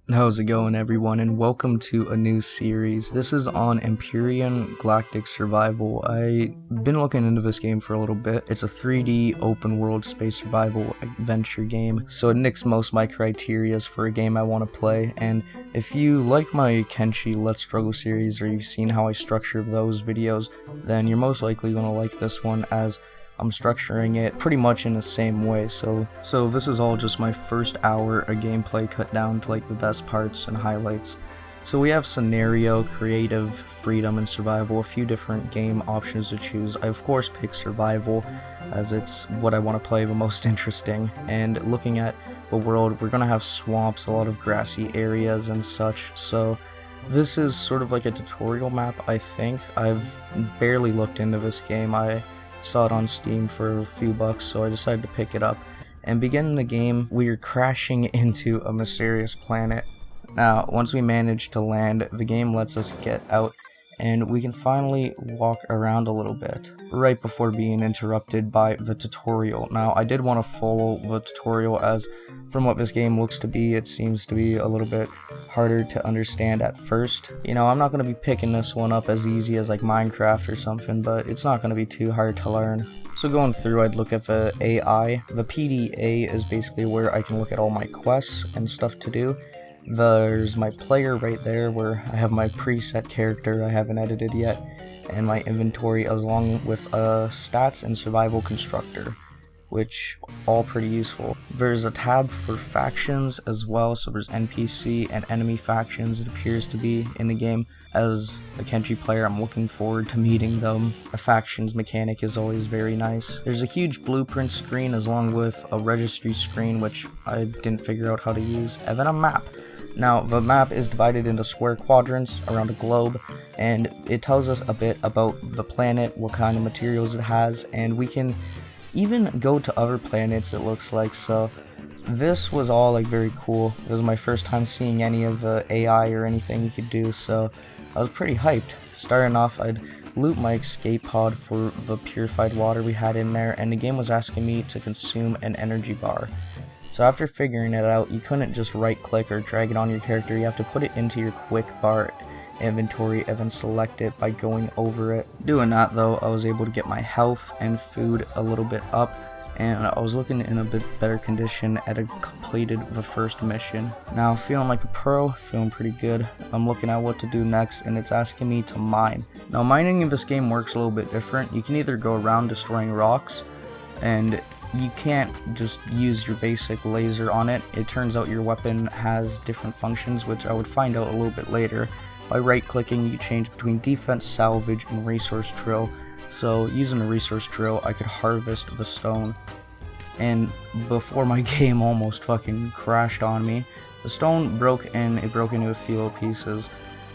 How's it going, everyone, and welcome to a new series. This is on Empyrion Galactic Survival. I've been looking into this game for a little bit. It's a 3D open world space survival adventure game, so it nicks most of my criterias for a game I want to play. And if you like my Kenshi Let's Struggle series, or you've seen how I structure those videos, then you're most likely going to like this one, as I'm structuring it pretty much in the same way. So this is all just my first hour of gameplay cut down to like the best parts and highlights. So we have scenario, creative, freedom, and survival, a few different game options to choose. I of course picked survival as it's what I want to play the most interesting. And looking at the world, we're gonna have swamps, a lot of grassy areas and such. So this is sort of like a tutorial map, I think. I've barely looked into this game. I saw it on Steam for a few bucks, so I decided to pick it up. And beginning the game, we are crashing into a mysterious planet. Now, once we manage to land, the game lets us get out, and we can finally walk around a little bit, right before being interrupted by the tutorial. Now, I did want to follow the tutorial, as from what this game looks to be, it seems to be a little bit harder to understand at first. You know, I'm not going to be picking this one up as easy as like Minecraft or something, but it's not going to be too hard to learn. So going through, I'd look at the AI. The PDA is basically where I can look at all my quests and stuff to do. There's my player right there, where I have my preset character I haven't edited yet, and my inventory, along with stats and survival constructor, which all pretty useful. There's a tab for factions as well, so there's NPC and enemy factions, it appears to be, in the game. As a Kenshi player, I'm looking forward to meeting them. A factions mechanic is always very nice. There's a huge blueprint screen along with a registry screen, which I didn't figure out how to use, and then a map. Now, the map is divided into square quadrants around a globe, and it tells us a bit about the planet, what kind of materials it has, and we can even go to other planets, it looks like. So this was all like very cool. It was my first time seeing any of the AI or anything you could do, so I was pretty hyped. Starting off, I'd loot my escape pod for the purified water we had in there, and the game was asking me to consume an energy bar. So after figuring it out, you couldn't just right click or drag it on your character, you have to put it into your quick bar inventory and then select it by going over it. Doing that though, I was able to get my health and food a little bit up, and I was looking in a bit better condition at a completed the first mission. Now feeling like a pro, feeling pretty good. I'm looking at what to do next, and it's asking me to mine. Now mining in this game works a little bit different. You can either go around destroying rocks, and you can't just use your basic laser on it. It turns out your weapon has different functions, which I would find out a little bit later. By right clicking, you can change between defense, salvage, and resource drill. So using a resource drill, I could harvest the stone. And before my game almost fucking crashed on me, the stone broke, and it broke into a few little pieces.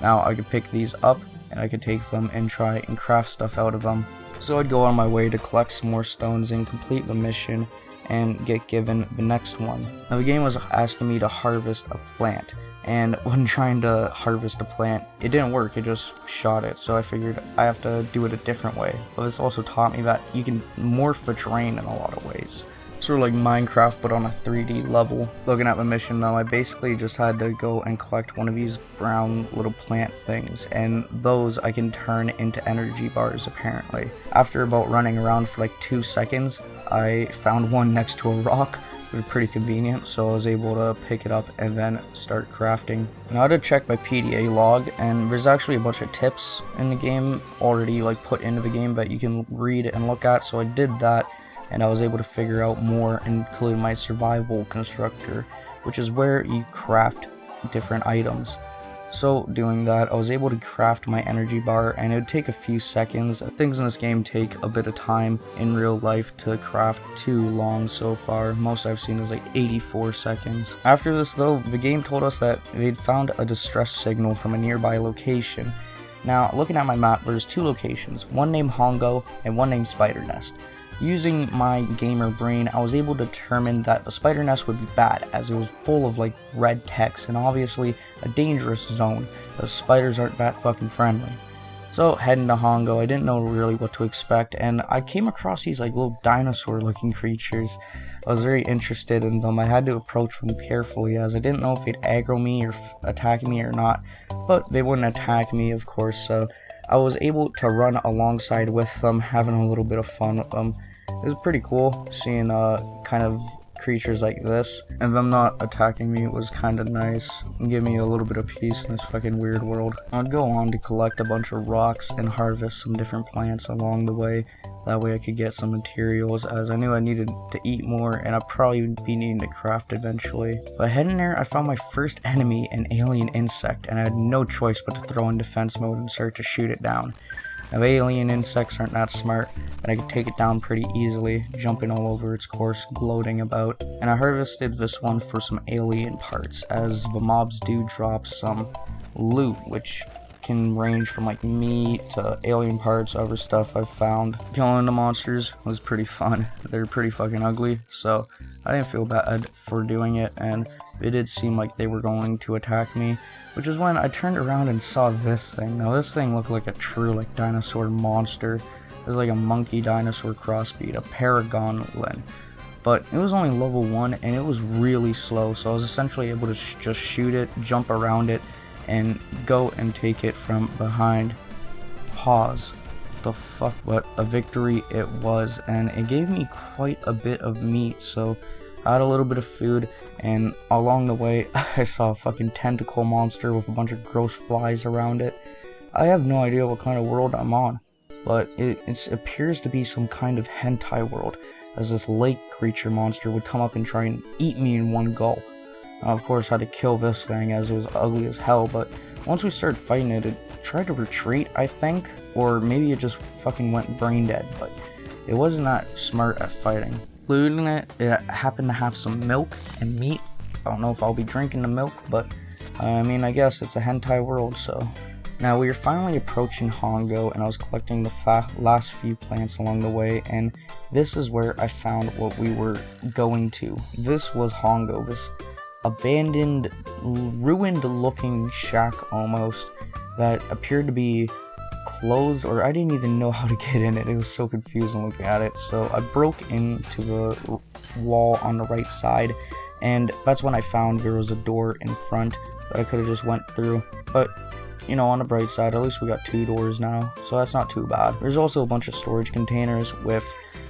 Now I could pick these up, and I could take them and try and craft stuff out of them. So I'd go on my way to collect some more stones and complete the mission and get given the next one. Now the game was asking me to harvest a plant, and when trying to harvest a plant, it didn't work, it just shot it. So I figured I have to do it a different way. But this also taught me that you can morph the terrain in a lot of ways. Sort of like Minecraft, but on a 3D level. Looking at the mission though, I basically just had to go and collect one of these brown little plant things, and those I can turn into energy bars apparently. After about running around for like 2 seconds, I found one next to a rock. It was pretty convenient, so I was able to pick it up and then start crafting. Now I had to check my PDA log, and there's actually a bunch of tips in the game already like put into the game that you can read and look at, so I did that. And I was able to figure out more, including my survival constructor, which is where you craft different items. So doing that, I was able to craft my energy bar, and it would take a few seconds. Things in this game take a bit of time in real life to craft too long so far. Most I've seen is like 84 seconds. After this though, the game told us that they'd found a distress signal from a nearby location. Now looking at my map, there's 2 locations, one named Hongo and one named Spider Nest. Using my gamer brain, I was able to determine that the spider nest would be bad, as it was full of like red text and obviously a dangerous zone. Those spiders aren't that fucking friendly. So heading to Hongo, I didn't know really what to expect, and I came across these like little dinosaur looking creatures. I was very interested in them. I had to approach them carefully as I didn't know if they'd aggro me or attack me or not, but they wouldn't attack me, of course, so I was able to run alongside with them, having a little bit of fun with them. It was pretty cool seeing kind of creatures like this, and them not attacking me was kind of nice and give me a little bit of peace in this fucking weird world. I'd go on to collect a bunch of rocks and harvest some different plants along the way. That way I could get some materials, as I knew I needed to eat more and I'd probably be needing to craft eventually. But heading there, I found my first enemy, an alien insect, and I had no choice but to throw in defense mode and start to shoot it down. Now, alien insects aren't that smart, and I could take it down pretty easily, jumping all over its course, gloating about. And I harvested this one for some alien parts, as the mobs do drop some loot, which can range from like meat to alien parts, other stuff I've found. Killing the monsters was pretty fun. They're pretty fucking ugly, so I didn't feel bad for doing it, and it did seem like they were going to attack me, which is when I turned around and saw this thing. Now this thing looked like a true like dinosaur monster. It was like a monkey dinosaur crossbreed, a paragonlin. But it was only level 1 and it was really slow, so I was essentially able to just shoot it, jump around it, and go and take it from behind. Pause. What the fuck? What a victory it was, and it gave me quite a bit of meat, so I had a little bit of food, and along the way I saw a fucking tentacle monster with a bunch of gross flies around it. I have no idea what kind of world I'm on, but it appears to be some kind of hentai world, as this lake creature monster would come up and try and eat me in one go. I of course had to kill this thing as it was ugly as hell, but once we started fighting it, it tried to retreat, I think, or maybe it just fucking went brain dead, but it wasn't that smart at fighting. Looting it, it happened to have some milk and meat. I don't know if I'll be drinking the milk, but I mean, I guess it's a hentai world, so. Now we were finally approaching Hongo, and I was collecting the last few plants along the way, and this is where I found what we were going to. This was Hongo, this abandoned, ruined looking shack almost, that appeared to be closed, or I didn't even know how to get in it. It was so confusing looking at it. So I broke into the wall on the right side, and that's when I found there was a door in front that I could have just went through. But you know, on the bright side, at least we got 2 doors now, so that's not too bad. There's also a bunch of storage containers with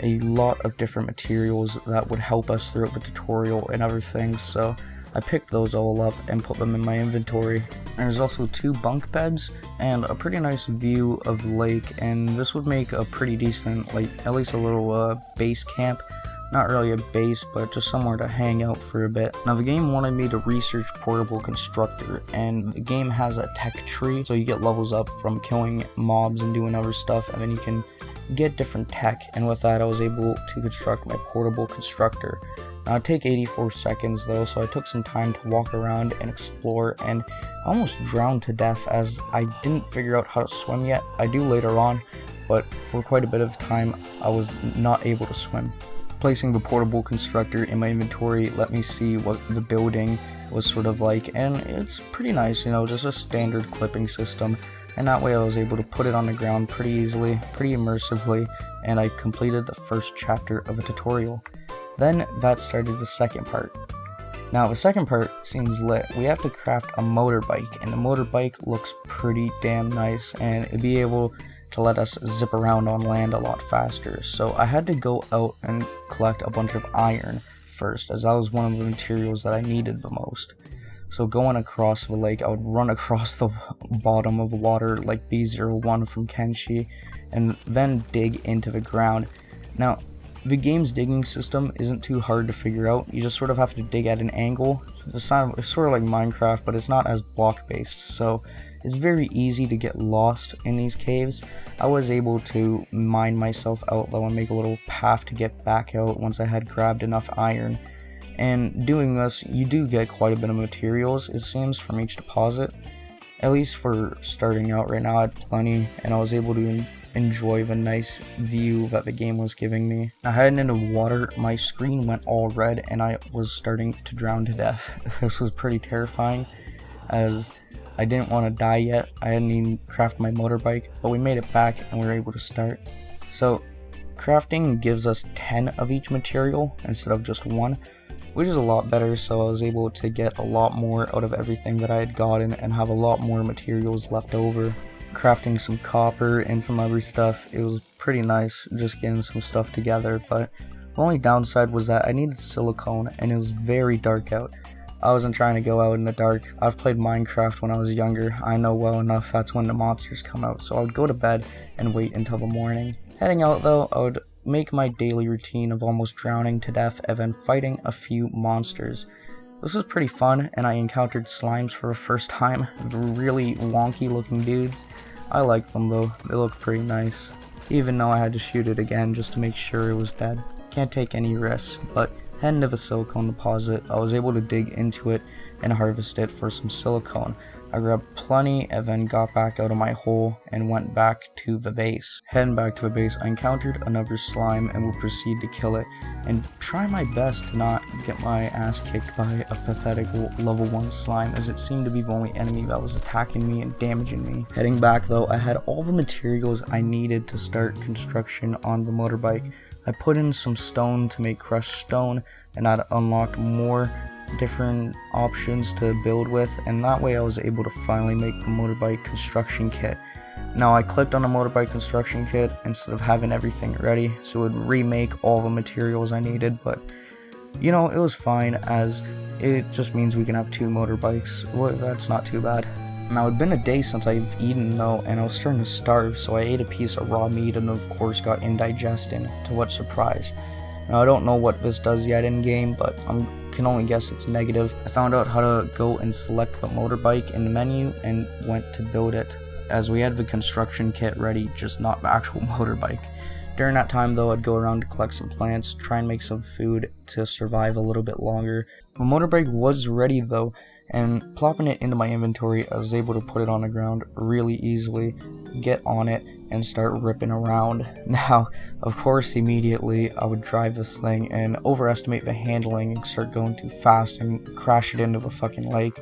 a lot of different materials that would help us throughout the tutorial and everything, so I picked those all up and put them in my inventory. There's also 2 bunk beds and a pretty nice view of the lake, and this would make a pretty decent, like, at least a little base camp. Not really a base, but just somewhere to hang out for a bit. Now the game wanted me to research portable constructor, and the game has a tech tree, so you get levels up from killing mobs and doing other stuff, and then you can get different tech, and with that I was able to construct my portable constructor. Now it'd take 84 seconds though, so I took some time to walk around and explore, and I almost drowned to death as I didn't figure out how to swim yet. I do later on, but for quite a bit of time I was not able to swim. Placing the portable constructor in my inventory let me see what the building was sort of like, and it's pretty nice, you know, just a standard clipping system, and that way I was able to put it on the ground pretty easily, pretty immersively, and I completed the first chapter of a tutorial. Then that started the second part. Now the second part seems lit. We have to craft a motorbike, and the motorbike looks pretty damn nice, and it'd be able to let us zip around on land a lot faster. So I had to go out and collect a bunch of iron first, as that was one of the materials that I needed the most. So going across the lake, I would run across the bottom of the water like B01 from Kenshi, and then dig into the ground. Now, the game's digging system isn't too hard to figure out. You just sort of have to dig at an angle. It's sort of like Minecraft, but it's not as block based, so it's very easy to get lost in these caves. I was able to mine myself out though and make a little path to get back out once I had grabbed enough iron. And doing this, you do get quite a bit of materials, it seems, from each deposit. At least for starting out right now, I had plenty, and I was able to enjoy the nice view that the game was giving me. Now heading into water, my screen went all red and I was starting to drown to death. This was pretty terrifying, as I didn't want to die yet. I hadn't even crafted my motorbike, but we made it back and we were able to start. So crafting gives us 10 of each material instead of just 1, which is a lot better, so I was able to get a lot more out of everything that I had gotten and have a lot more materials left over. Crafting some copper and some other stuff, it was pretty nice just getting some stuff together, but the only downside was that I needed silicone and it was very dark out. I wasn't trying to go out in the dark. I've played Minecraft when I was younger. I know well enough that's when the monsters come out, so I would go to bed and wait until the morning. Heading out though, I would make my daily routine of almost drowning to death and then fighting a few monsters. This was pretty fun, and I encountered slimes for the first time. Really wonky looking dudes. I like them though, they look pretty nice. Even though I had to shoot it again just to make sure it was dead. Can't take any risks, but heading to the silicone deposit, I was able to dig into it and harvest it for some silicone. I grabbed plenty and then got back out of my hole and went back to the base. Heading back to the base, I encountered another slime and will proceed to kill it and try my best to not get my ass kicked by a pathetic level 1 slime, as it seemed to be the only enemy that was attacking me and damaging me. Heading back though, I had all the materials I needed to start construction on the motorbike. I put in some stone to make crushed stone, and that unlocked more different options to build with, and that way I was able to finally make the motorbike construction kit. Now I clicked on the motorbike construction kit instead of having everything ready, so it would remake all the materials I needed, but you know, it was fine, as it just means we can have 2 motorbikes. Well, that's not too bad. Now it had been a day since I've eaten though, and I was starting to starve, so I ate a piece of raw meat and of course got indigestion, to what surprise. Now I don't know what this does yet in game, but I can only guess it's negative. I found out how to go and select the motorbike in the menu and went to build it, as we had the construction kit ready, just not the actual motorbike. During that time though, I'd go around to collect some plants, try and make some food to survive a little bit longer. The motorbike was ready though, and plopping it into my inventory, I was able to put it on the ground really easily, get on it, and start ripping around. Now, of course, immediately I would drive this thing and overestimate the handling and start going too fast and crash it into the fucking lake.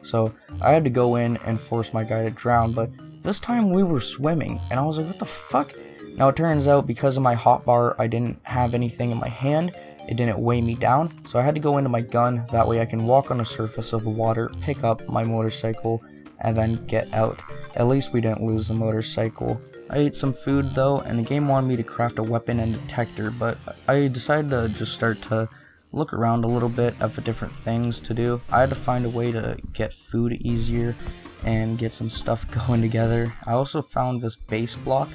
So I had to go in and force my guy to drown, but this time we were swimming, and I was like, what the fuck? Now it turns out because of my hotbar, I didn't have anything in my hand. It didn't weigh me down, so I had to go into my gun, that way I can walk on the surface of the water, pick up my motorcycle, and then get out. At least we didn't lose the motorcycle. I ate some food though, and the game wanted me to craft a weapon and detector, but I decided to just start to look around a little bit at the different things to do. I had to find a way to get food easier and get some stuff going together. I also found this base block,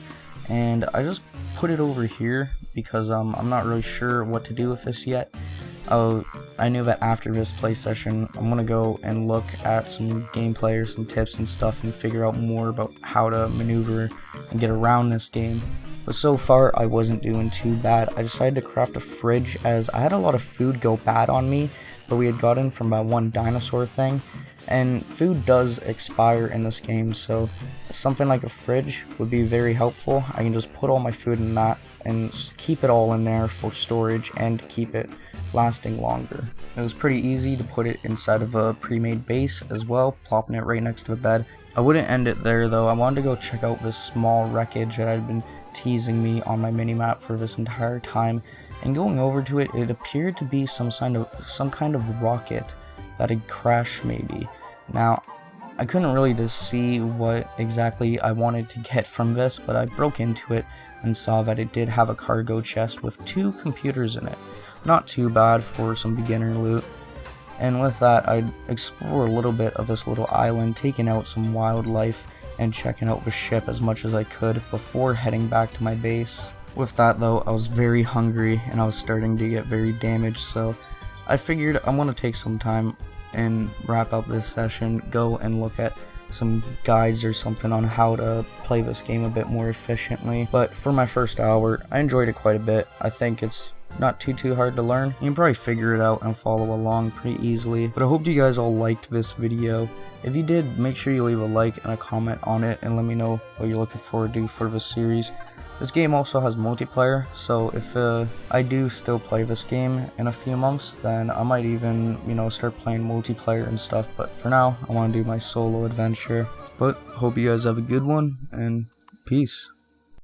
and I just put it over here because I'm not really sure what to do with this yet. I knew that after this play session, I'm gonna go and look at some gameplay or some tips and stuff and figure out more about how to maneuver and get around this game. But so far, I wasn't doing too bad. I decided to craft a fridge, as I had a lot of food go bad on me, but we had gotten from that one dinosaur thing, and food does expire in this game, so something like a fridge would be very helpful. I can just put all my food in that and keep it all in there for storage and keep it lasting longer. It was pretty easy to put it inside of a pre-made base as well, plopping it right next to the bed. I wouldn't end it there though. I wanted to go check out this small wreckage that had been teasing me on my minimap for this entire time, and going over to it, it appeared to be some kind of rocket that had crashed maybe. Now, I couldn't really just see what exactly I wanted to get from this, but I broke into it and saw that it did have a cargo chest with 2 computers in it. Not too bad for some beginner loot. And with that, I'd explore a little bit of this little island, taking out some wildlife and checking out the ship as much as I could before heading back to my base. With that though, I was very hungry and I was starting to get very damaged, so I figured I want to take some time and wrap up this session, go and look at some guides or something on how to play this game a bit more efficiently. But for my first hour, I enjoyed it quite a bit. I think it's not too hard to learn. You can probably figure it out and follow along pretty easily. But I hope you guys all liked this video. If you did, make sure you leave a like and a comment on it and let me know what you're looking forward to for this series. This game also has multiplayer, so if I do still play this game in a few months, then I might even, start playing multiplayer and stuff. But for now, I want to do my solo adventure. But hope you guys have a good one, and peace.